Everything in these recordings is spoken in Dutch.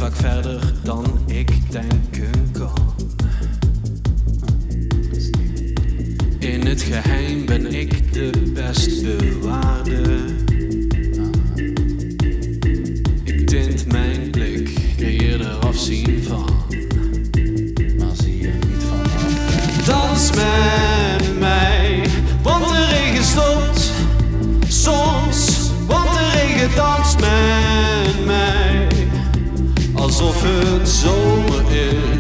vaak verder dan ik denken kan. In het geheim ben ik de best bewaarde. Ik tint mijn blik, creëer er afzien van. Maar zie je niet vanaf. Dans met mij, want de regen stopt soms, want de regen danst met mij. Alsof het zomer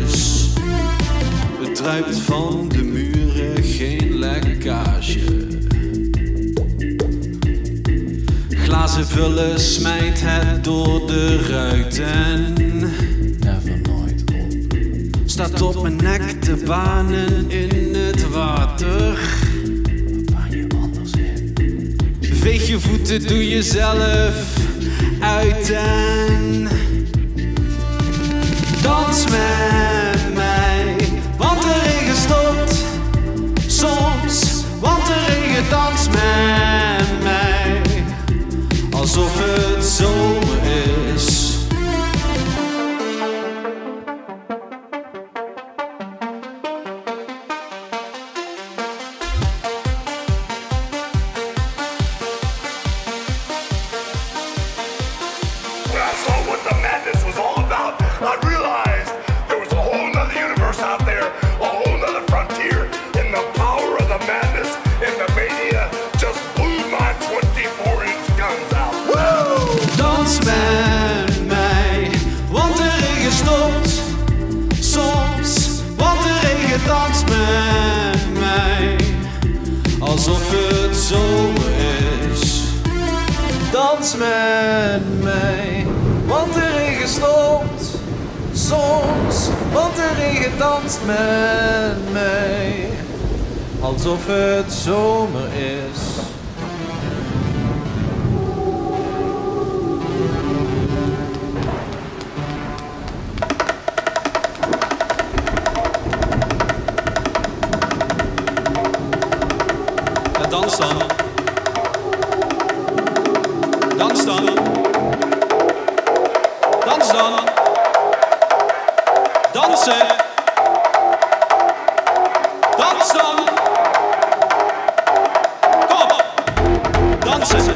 is. Het druipt van de muren, geen lekkage. Glazen vullen, smijt het door de ruiten. Never nooit op. Staat op mijn nek te banen in het water. Waar je anders in. Veeg je voeten, doe jezelf uit en dans met mij, want de regen stopt soms, want de regen danst met mij, alsof het zomer is. When I saw what the madness was all about, I realized there was a whole nother universe out there, a whole nother frontier, and the power of the madness and the mania just blew my 24-inch guns out. Woo! Dans met mij, want de regen stopt soms, want de regen danst met mij, alsof het zomer is. Dans met mij, want de regen stopt soms, want de regen danst met mij, alsof het zomer is. Ja, dans dan. Dans dan. Dans dan. Dansen. Dans dan. Kom op. Dansen.